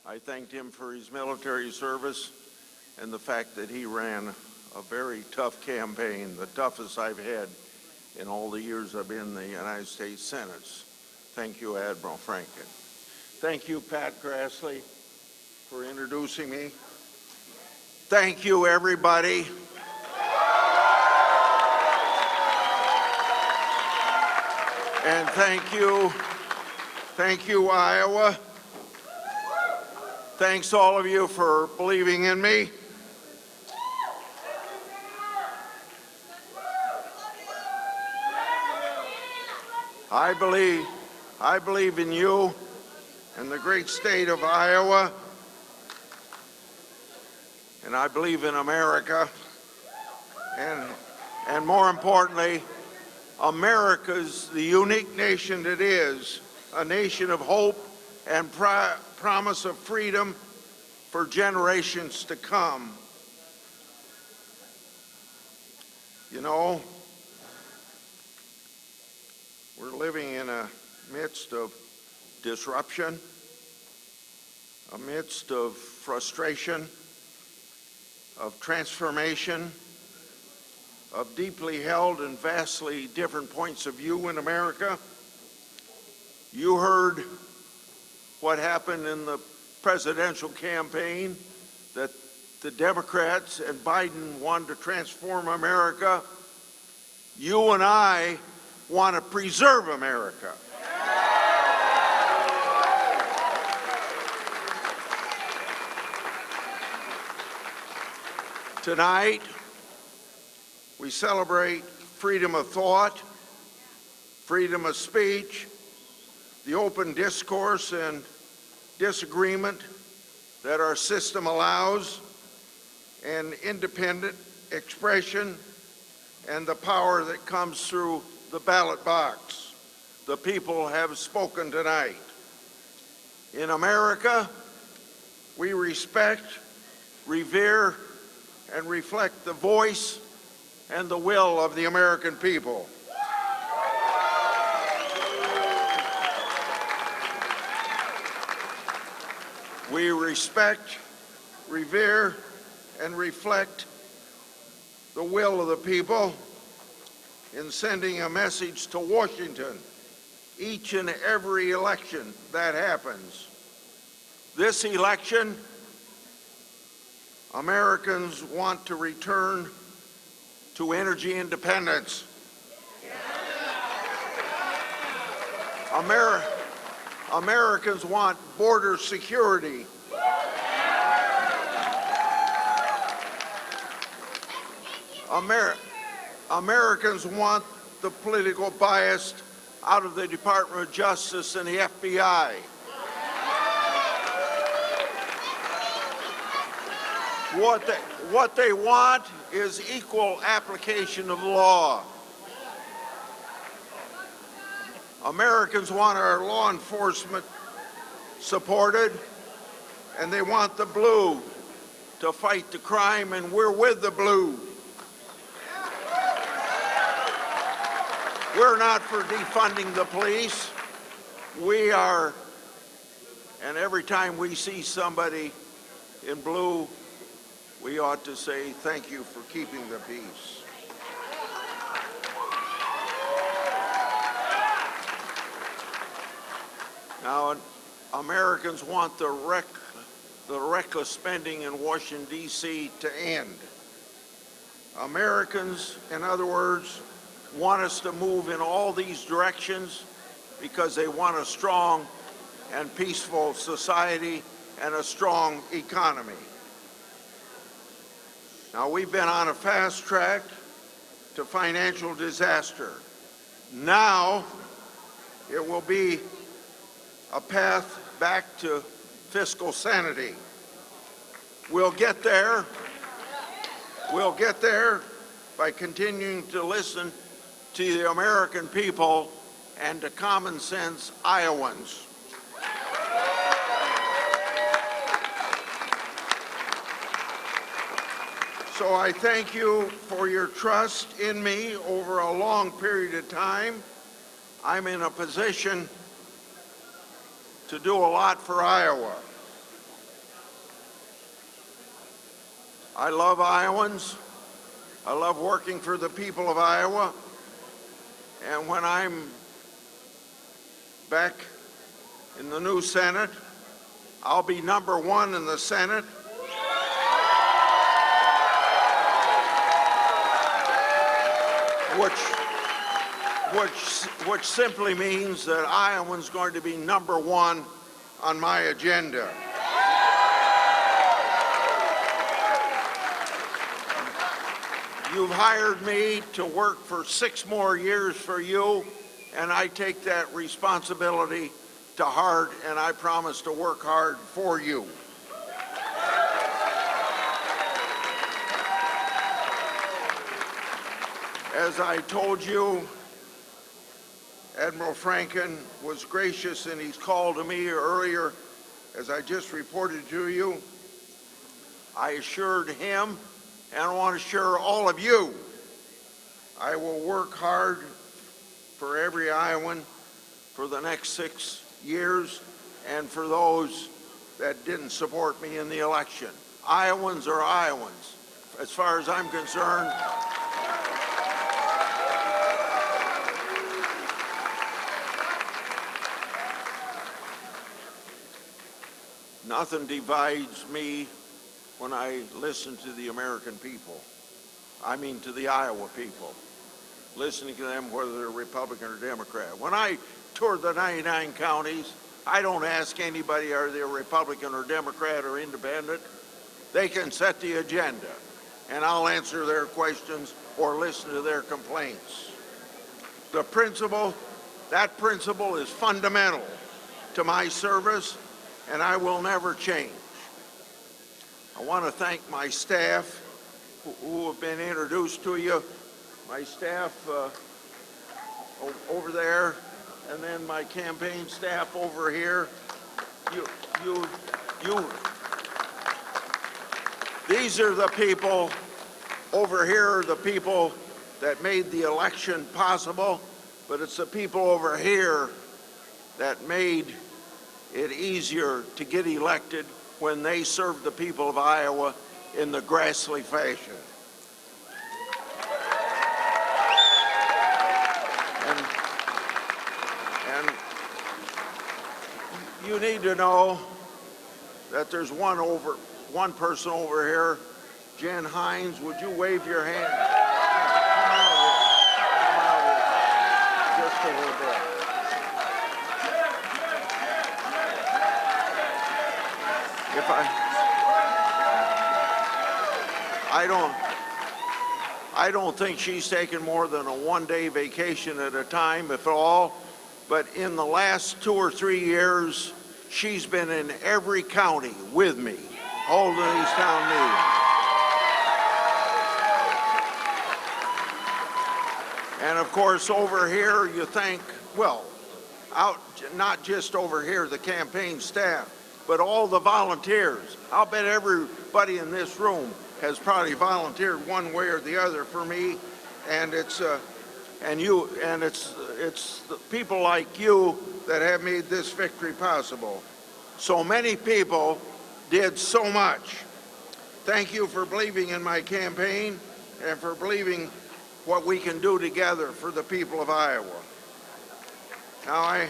I thanked him for his military service and the fact that he ran a very tough campaign, the toughest I've had in all the years I've been in the United States Senate. Thank you, Admiral Franken. Thank you, Pat Grassley, for introducing me. Thank you, everybody. And thank you, Iowa. Thanks all of you for believing in me. I believe in you and the great state of Iowa, and I believe in America, and more importantly, America's the unique nation it is, a nation of hope and promise of freedom for generations to come. You know, we're living in a midst of disruption, a midst of frustration, of transformation, of deeply held and vastly different points of view in America. You heard what happened in the presidential campaign, that the Democrats and Biden wanted to transform America. You and I want to preserve America. Tonight, we celebrate freedom of thought, freedom of speech, the open discourse and disagreement that our system allows, and independent expression and the power that comes through the ballot box. The people have spoken tonight. In America, we respect, revere, and reflect the voice and the will of the American people. We respect, revere, and reflect the will of the people in sending a message to Washington each and every election that happens. This election, Americans want to return to energy independence. Americans want border security. Americans want the political bias out of the Department of Justice and the FBI. What they want is equal application of law. Americans want our law enforcement supported, and they want the blue to fight the crime, and we're with the blue. We're not for defunding the police. We are, and every time we see somebody in blue, we ought to say thank you for keeping the peace. Now, Americans want the reckless spending in Washington, D.C. to end. Americans, in other words, want us to move in all these directions because they want a strong and peaceful society and a strong economy. Now, we've been on a fast track to financial disaster. Now, it will be a path back to fiscal sanity. We'll get there. We'll get there by continuing to listen to the American people and to common sense Iowans. So I thank you for your trust in me over a long period of time. I'm in a position to do a lot for Iowa. I love Iowans. I love working for the people of Iowa. And when I'm back in the new Senate, I'll be number one in the Senate. Which simply means that Iowans going to be number one on my agenda. You've hired me to work for 6 more years for you, and I take that responsibility to heart, and I promise to work hard for you. As I told you, Admiral Franken was gracious, and he's called to me earlier, as I just reported to you. I assured him, and I want to assure all of you, I will work hard for every Iowan for the next 6 years and for those that didn't support me in the election. Iowans are Iowans. As far as I'm concerned, nothing divides me when I listen to the American people. I mean to the Iowa people. Listening to them whether they're Republican or Democrat. When I tour the 99 counties, I don't ask anybody are they Republican or Democrat or independent. They can set the agenda, and I'll answer their questions or listen to their complaints. The principle, that principle is fundamental to my service, and I will never change. I want to thank my staff who have been introduced to you, my staff over there, and then my campaign staff over here. These are the people over here, the people that made the election possible, but it's the people over here that made it easier to get elected when they served the people of Iowa in the Grassley fashion. And you need to know that there's one person over here. Jen Hines, would you wave your hand? Come out here. Just a little bit. I don't think she's taken more than a one-day vacation at a time, if at all, but in the last 2 or 3 years, she's been in every county with me, holding these town meetings. And of course, over here, you think, well, not just over here, the campaign staff, but all the volunteers. I'll bet everybody in this room has probably volunteered one way or the other for me, and it's the people like you that have made this victory possible. So many people did so much. Thank you for believing in my campaign and for believing what we can do together for the people of Iowa. Now